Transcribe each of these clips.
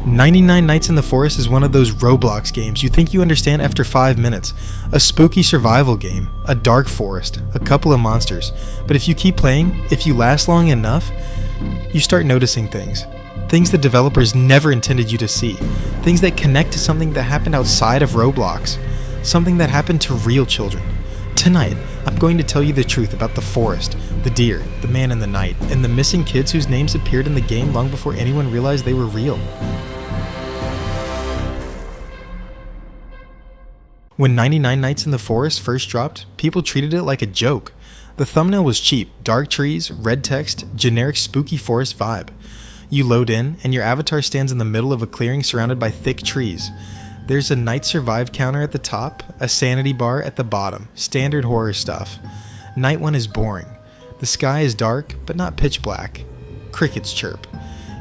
99 Nights in the Forest is one of those Roblox games you think you understand after 5 minutes. A spooky survival game, a dark forest, a couple of monsters. But if you keep playing, if you last long enough, you start noticing things. Things the developers never intended you to see. Things that connect to something that happened outside of Roblox. Something that happened to real children. Tonight, I'm going to tell you the truth about the forest, the deer, the man in the night, and the missing kids whose names appeared in the game long before anyone realized they were real. When 99 Nights in the Forest first dropped, people treated it like a joke. The thumbnail was cheap, dark trees, red text, generic spooky forest vibe. You load in, and your avatar stands in the middle of a clearing surrounded by thick trees. There's a night survive counter at the top, a sanity bar at the bottom, standard horror stuff. Night 1 is boring. The sky is dark, but not pitch black. Crickets chirp.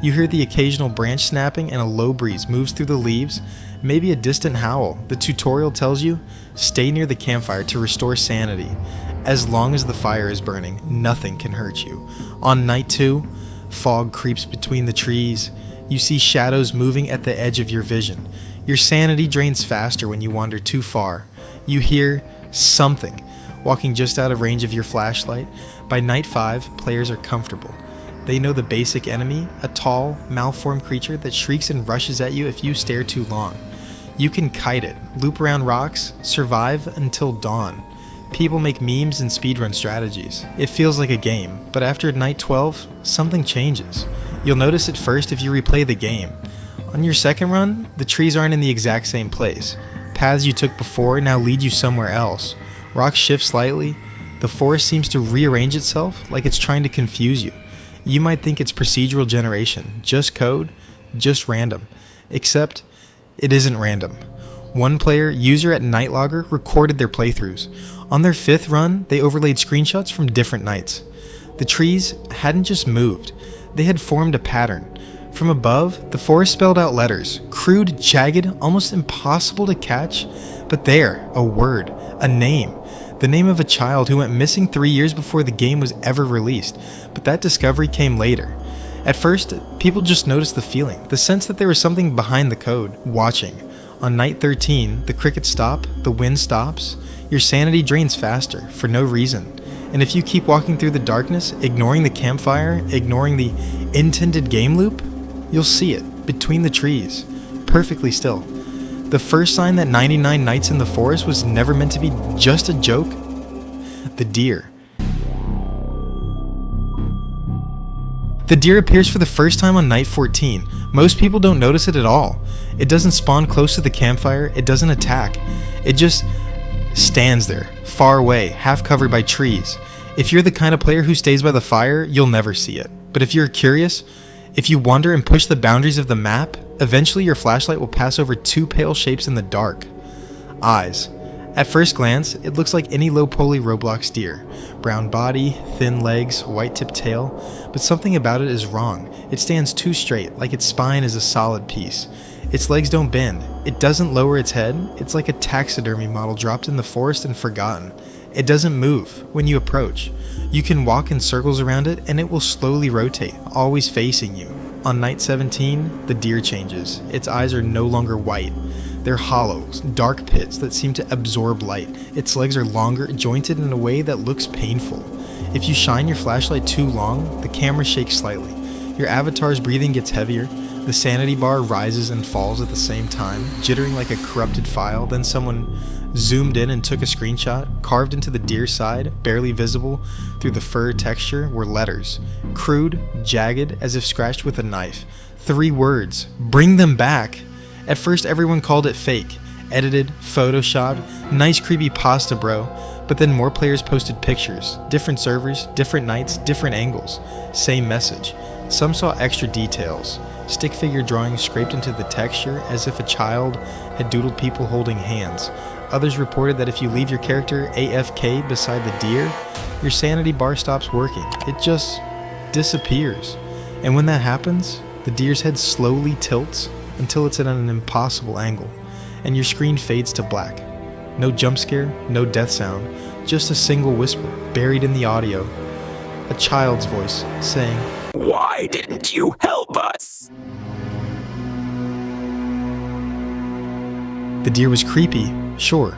You hear the occasional branch snapping and a low breeze moves through the leaves, maybe a distant howl. The tutorial tells you, stay near the campfire to restore sanity. As long as the fire is burning, nothing can hurt you. On night 2, fog creeps between the trees. You see shadows moving at the edge of your vision. Your sanity drains faster when you wander too far. You hear something walking just out of range of your flashlight. By night 5, players are comfortable. They know the basic enemy, a tall, malformed creature that shrieks and rushes at you if you stare too long. You can kite it, loop around rocks, survive until dawn. People make memes and speedrun strategies. It feels like a game, but after night 12, something changes. You'll notice it first if you replay the game. On your second run, the trees aren't in the exact same place. Paths you took before now lead you somewhere else. Rocks shift slightly. The forest seems to rearrange itself like it's trying to confuse you. You might think it's procedural generation, just code, just random. Except, it isn't random. One player, user at Nightlogger, recorded their playthroughs. On their 5th run, they overlaid screenshots from different nights. The trees hadn't just moved, they had formed a pattern. From above, the forest spelled out letters, crude, jagged, almost impossible to catch, but there, a word, a name. The name of a child who went missing 3 years before the game was ever released, but that discovery came later. At first, people just noticed the feeling, the sense that there was something behind the code, watching. On night 13, the crickets stop, the wind stops, your sanity drains faster, for no reason. And if you keep walking through the darkness, ignoring the campfire, ignoring the intended game loop, you'll see it, between the trees, perfectly still. The first sign that 99 Nights in the Forest was never meant to be just a joke? The deer. The deer appears for the first time on night 14. Most people don't notice it at all. It doesn't spawn close to the campfire, it doesn't attack. It just stands there, far away, half covered by trees. If you're the kind of player who stays by the fire, you'll never see it. But if you're curious, if you wander and push the boundaries of the map, eventually your flashlight will pass over 2 pale shapes in the dark. Eyes. At first glance, it looks like any low-poly Roblox deer. Brown body, thin legs, white-tipped tail, but something about it is wrong. It stands too straight, like its spine is a solid piece. Its legs don't bend. It doesn't lower its head. It's like a taxidermy model dropped in the forest and forgotten. It doesn't move when you approach. You can walk in circles around it and it will slowly rotate, always facing you. On night 17, the deer changes. Its eyes are no longer white. They're hollow, dark pits that seem to absorb light. Its legs are longer, jointed in a way that looks painful. If you shine your flashlight too long, the camera shakes slightly. Your avatar's breathing gets heavier. The sanity bar rises and falls at the same time, jittering like a corrupted file. Then someone zoomed in and took a screenshot. Carved into the deer's side, barely visible through the fur texture, were letters. Crude, jagged, as if scratched with a knife. 3 words. Bring them back! At first everyone called it fake. Edited, photoshopped, nice creepy pasta bro. But then more players posted pictures. Different servers, different nights, different angles. Same message. Some saw extra details. Stick figure drawings scraped into the texture as if a child had doodled people holding hands. Others reported that if you leave your character AFK beside the deer, your sanity bar stops working. It just disappears. And when that happens, the deer's head slowly tilts until it's at an impossible angle, and your screen fades to black. No jump scare, no death sound, just a single whisper buried in the audio. A child's voice saying, "Why didn't you help us?" The deer was creepy, sure,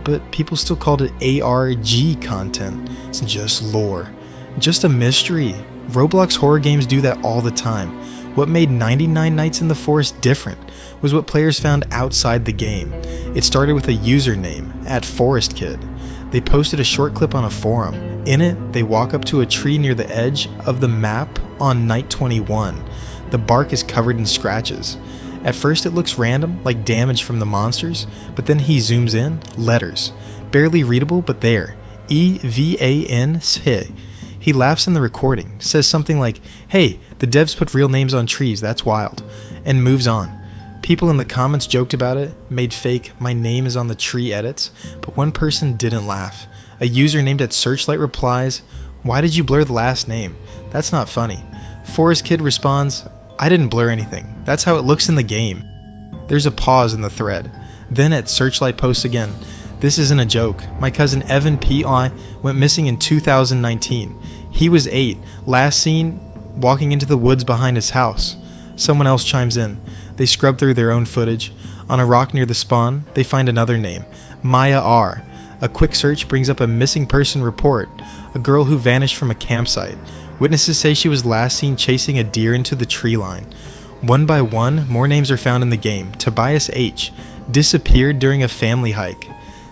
but people still called it ARG content. It's just lore. Just a mystery. Roblox horror games do that all the time. What made 99 Nights in the Forest different was what players found outside the game. It started with a username, @ForestKid. They posted a short clip on a forum. In it, they walk up to a tree near the edge of the map on night 21. The bark is covered in scratches. At first it looks random, like damage from the monsters, but then he zooms in, letters. Barely readable, but there. EVAN. He laughs in the recording, says something like, "Hey, the devs put real names on trees, that's wild," and moves on. People in the comments joked about it, made fake "my name is on the tree" edits, but one person didn't laugh. A user named @Searchlight replies, "Why did you blur the last name? That's not funny." Forest Kid responds, "I didn't blur anything. That's how it looks in the game." There's a pause in the thread. Then @Searchlight posts again, "This isn't a joke. My cousin Evan P.I. went missing in 2019. He was 8, last seen walking into the woods behind his house." Someone else chimes in. They scrub through their own footage. On a rock near the spawn, they find another name, Maya R. A quick search brings up a missing person report, a girl who vanished from a campsite. Witnesses say she was last seen chasing a deer into the tree line. One by one, more names are found in the game. Tobias H. disappeared during a family hike.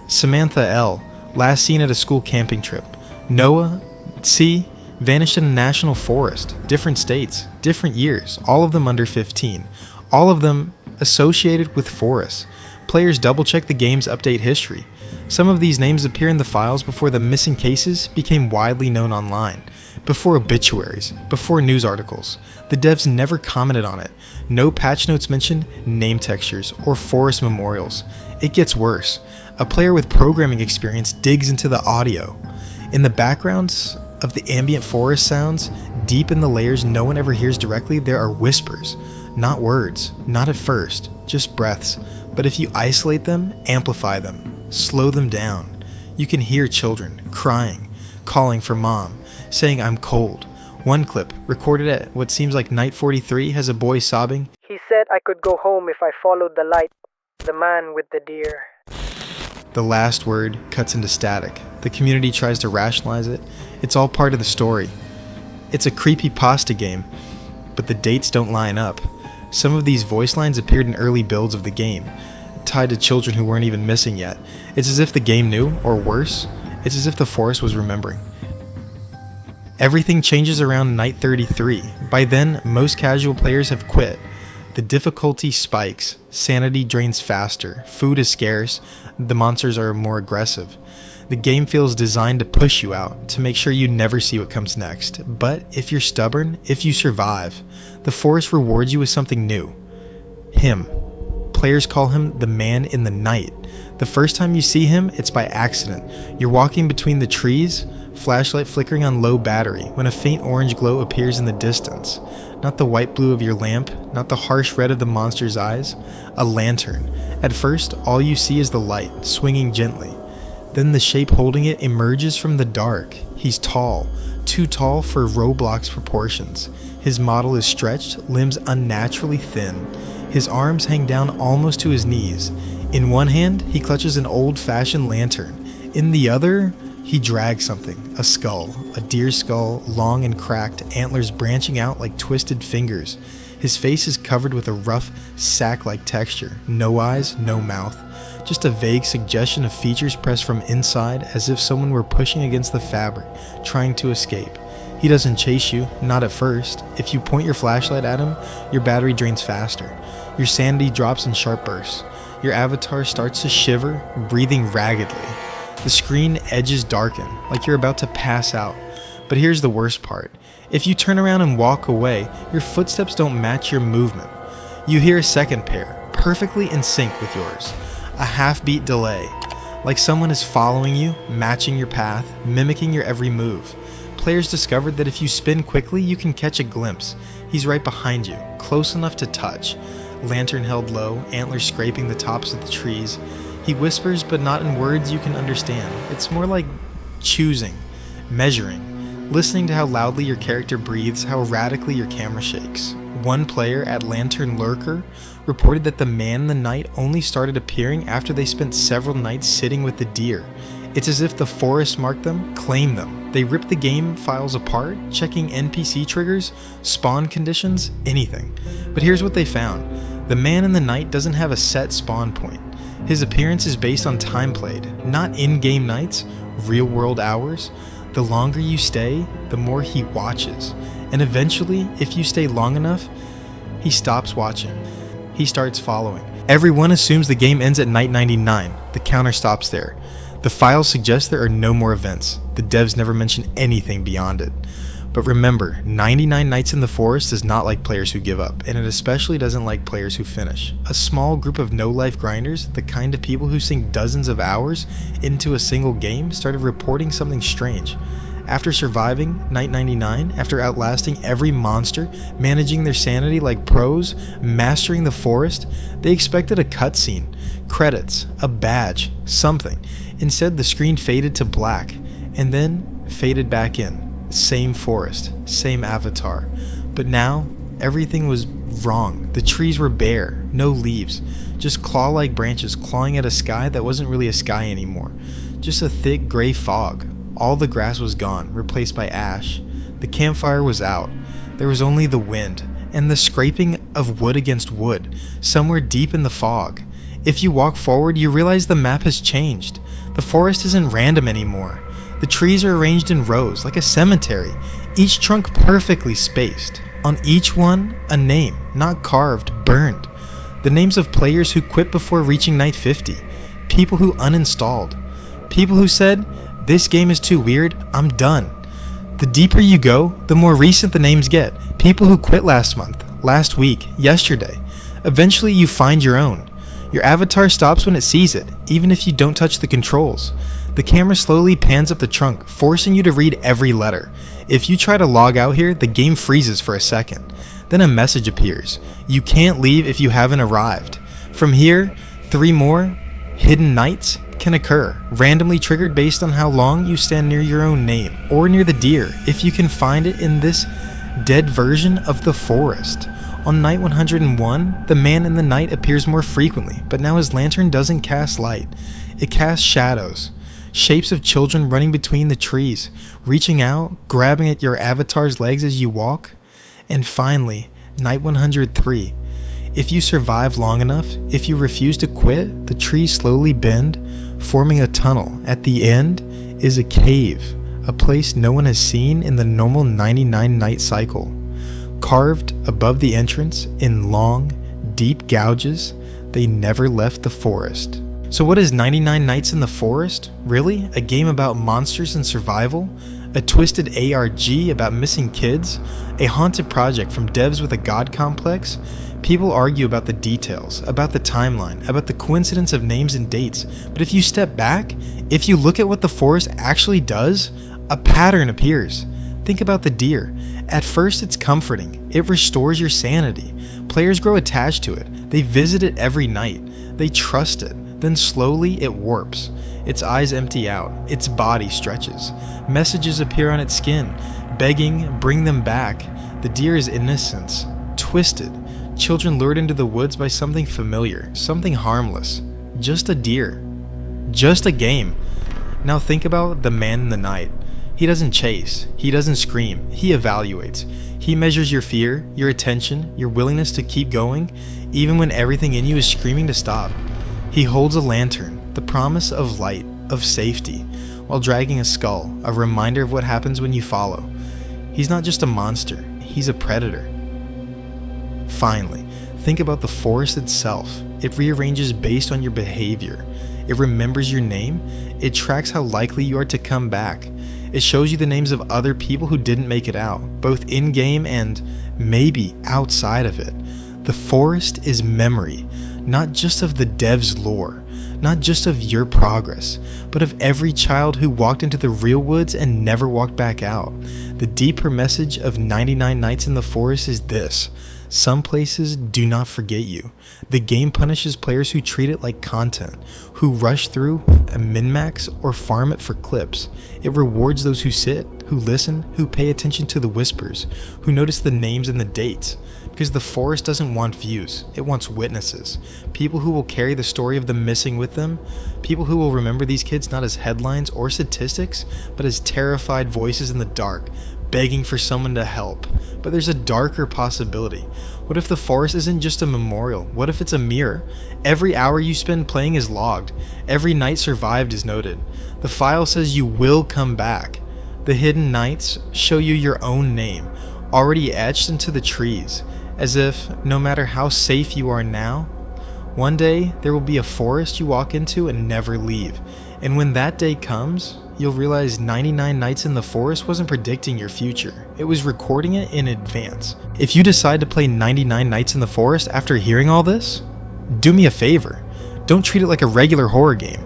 Samantha L. last seen at a school camping trip. Noah C. vanished in a national forest. Different states, different years, all of them under 15. All of them associated with forests. Players double-check the game's update history. Some of these names appear in the files before the missing cases became widely known online. Before obituaries, before news articles. The devs never commented on it. No patch notes mention name textures or forest memorials. It gets worse. A player with programming experience digs into the audio. In the backgrounds of the ambient forest sounds, deep in the layers no one ever hears directly, there are whispers. Not words, not at first, just breaths. But if you isolate them, amplify them, slow them down, you can hear children crying, calling for mom, saying "I'm cold." One clip, recorded at what seems like night 43, has a boy sobbing, "He said I could go home if I followed the light. The man with the deer." The last word cuts into static. The community tries to rationalize it. It's all part of the story. It's a creepypasta game, but the dates don't line up. Some of these voice lines appeared in early builds of the game, tied to children who weren't even missing yet. It's as if the game knew, or worse, it's as if the forest was remembering. Everything changes around night 33. By then, most casual players have quit. The difficulty spikes, sanity drains faster, food is scarce, the monsters are more aggressive. The game feels designed to push you out, to make sure you never see what comes next. But if you're stubborn, if you survive, the forest rewards you with something new. Him. Players call him the man in the night. The first time you see him, it's by accident. You're walking between the trees, flashlight flickering on low battery, when a faint orange glow appears in the distance. Not the white blue of your lamp, not the harsh red of the monster's eyes. A lantern. At first, all you see is the light, swinging gently. Then the shape holding it emerges from the dark. He's tall, too tall for Roblox proportions. His model is stretched, limbs unnaturally thin. His arms hang down almost to his knees. In one hand, he clutches an old-fashioned lantern. In the other, he drags something, a skull, a deer skull, long and cracked, antlers branching out like twisted fingers. His face is covered with a rough, sack-like texture. No eyes, no mouth. Just a vague suggestion of features pressed from inside, as if someone were pushing against the fabric, trying to escape. He doesn't chase you, not at first. If you point your flashlight at him, your battery drains faster. Your sanity drops in sharp bursts. Your avatar starts to shiver, breathing raggedly. The screen edges darken, like you're about to pass out. But here's the worst part. If you turn around and walk away, your footsteps don't match your movement. You hear a second pair, perfectly in sync with yours. A half-beat delay, like someone is following you, matching your path, mimicking your every move. Players discovered that if you spin quickly, you can catch a glimpse. He's right behind you, close enough to touch. Lantern held low, antlers scraping the tops of the trees. He whispers, but not in words you can understand. It's more like choosing, measuring, listening to how loudly your character breathes, how radically your camera shakes. One player at Lantern Lurker reported that the man in the night only started appearing after they spent several nights sitting with the deer. It's as if the forest marked them, claimed them. They ripped the game files apart, checking NPC triggers, spawn conditions, anything. But here's what they found. The man in the night doesn't have a set spawn point. His appearance is based on time played, not in-game nights, real-world hours. The longer you stay, the more he watches. And eventually, if you stay long enough, he stops watching. He starts following. Everyone assumes the game ends at night 99. The counter stops there. The files suggest there are no more events. The devs never mention anything beyond it. But remember, 99 Nights in the Forest does not like players who give up, and it especially doesn't like players who finish. A small group of no-life grinders, the kind of people who sink dozens of hours into a single game, started reporting something strange. After surviving Night 99, after outlasting every monster, managing their sanity like pros, mastering the forest, they expected a cutscene, credits, a badge, something. Instead, the screen faded to black, and then faded back in. Same forest, same avatar. But now, everything was wrong. The trees were bare, no leaves, just claw-like branches clawing at a sky that wasn't really a sky anymore. Just a thick gray fog. All the grass was gone, replaced by ash. The campfire was out. There was only the wind, and the scraping of wood against wood, somewhere deep in the fog. If you walk forward, you realize the map has changed. The forest isn't random anymore. The trees are arranged in rows, like a cemetery, each trunk perfectly spaced. On each one, a name, not carved, burned. The names of players who quit before reaching night 50. People who uninstalled. People who said, "This game is too weird, I'm done." The deeper you go, the more recent the names get. People who quit last month, last week, yesterday. Eventually you find your own. Your avatar stops when it sees it, even if you don't touch the controls. The camera slowly pans up the trunk, forcing you to read every letter. If you try to log out here, the game freezes for a second. Then a message appears. You can't leave if you haven't arrived. From here, 3 more hidden nights can occur, randomly triggered based on how long you stand near your own name, or near the deer, if you can find it in this dead version of the forest. On night 101, the man in the night appears more frequently, but now his lantern doesn't cast light. It casts shadows. Shapes of children running between the trees, reaching out, grabbing at your avatar's legs as you walk. And finally, night 103. If you survive long enough, if you refuse to quit, the trees slowly bend, forming a tunnel. At the end is a cave, a place no one has seen in the normal 99 night cycle. Carved above the entrance in long, deep gouges, they never left the forest. So what is 99 Nights in the Forest? Really? A game about monsters and survival? A twisted ARG about missing kids? A haunted project from devs with a god complex? People argue about the details, about the timeline, about the coincidence of names and dates, but if you step back, if you look at what the forest actually does, a pattern appears. Think about the deer. At first it's comforting, it restores your sanity. Players grow attached to it, they visit it every night, they trust it. Then slowly it warps. Its eyes empty out. Its body stretches. Messages appear on its skin, begging, bring them back. The deer is innocence, twisted. Children lured into the woods by something familiar, something harmless. Just a deer. Just a game. Now think about the man in the night. He doesn't chase. He doesn't scream. He evaluates. He measures your fear, your attention, your willingness to keep going, even when everything in you is screaming to stop. He holds a lantern, the promise of light, of safety, while dragging a skull, a reminder of what happens when you follow. He's not just a monster, he's a predator. Finally, think about the forest itself. It rearranges based on your behavior. It remembers your name. It tracks how likely you are to come back. It shows you the names of other people who didn't make it out, both in-game and maybe outside of it. The forest is memory. Not just of the dev's lore, not just of your progress, but of every child who walked into the real woods and never walked back out. The deeper message of 99 Nights in the Forest is this: some places do not forget you. The game punishes players who treat it like content, who rush through a min-max or farm it for clips. It rewards those who sit, who listen, who pay attention to the whispers, who notice the names and the dates. Because the forest doesn't want views, it wants witnesses. People who will carry the story of the missing with them. People who will remember these kids not as headlines or statistics, but as terrified voices in the dark, begging for someone to help. But there's a darker possibility. What if the forest isn't just a memorial? What if it's a mirror? Every hour you spend playing is logged. Every night survived is noted. The file says you will come back. The hidden nights show you your own name, already etched into the trees, as if, no matter how safe you are now, one day there will be a forest you walk into and never leave. And when that day comes, you'll realize 99 Nights in the Forest wasn't predicting your future. It was recording it in advance. If you decide to play 99 Nights in the Forest after hearing all this, do me a favor. Don't treat it like a regular horror game.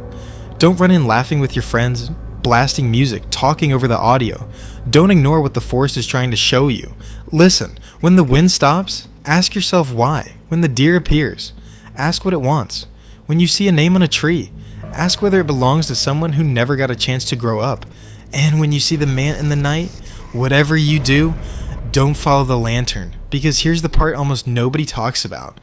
Don't run in laughing with your friends, blasting music, talking over the audio. Don't ignore what the forest is trying to show you. Listen, when the wind stops, ask yourself why. When the deer appears, ask what it wants. When you see a name on a tree, ask whether it belongs to someone who never got a chance to grow up. And when you see the man in the night, whatever you do, don't follow the lantern. Because here's the part almost nobody talks about.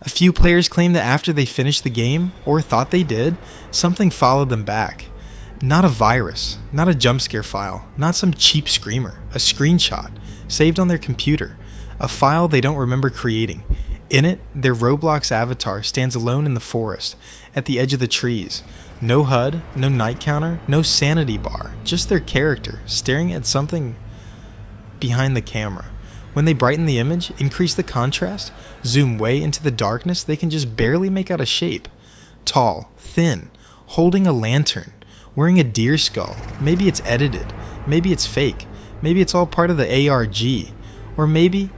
A few players claim that after they finished the game, or thought they did, something followed them back. Not a virus, not a jump scare file, not some cheap screamer, a screenshot, saved on their computer, a file they don't remember creating. In it, their Roblox avatar stands alone in the forest, at the edge of the trees. No HUD, no night counter, no sanity bar, just their character, staring at something behind the camera. When they brighten the image, increase the contrast, zoom way into the darkness, they can just barely make out a shape. Tall, thin, holding a lantern, wearing a deer skull. Maybe it's edited, maybe it's fake, maybe it's all part of the ARG, or maybe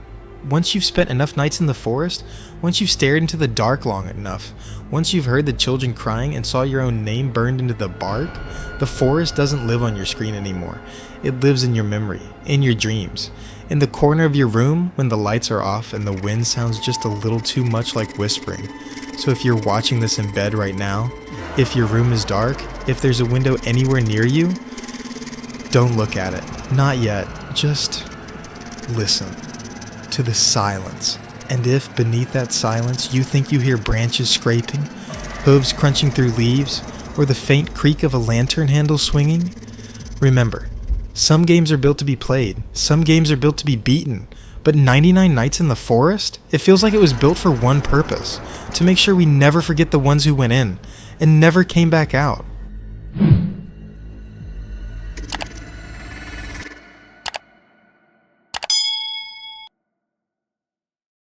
once you've spent enough nights in the forest, once you've stared into the dark long enough, once you've heard the children crying and saw your own name burned into the bark, the forest doesn't live on your screen anymore. It lives in your memory, in your dreams, in the corner of your room when the lights are off and the wind sounds just a little too much like whispering. So if you're watching this in bed right now, if your room is dark, if there's a window anywhere near you, don't look at it. Not yet. Just listen to the silence. And if beneath that silence you think you hear branches scraping, hooves crunching through leaves, or the faint creak of a lantern handle swinging, remember, some games are built to be played, some games are built to be beaten, but 99 Nights in the Forest, it feels like it was built for one purpose, to make sure we never forget the ones who went in and never came back out.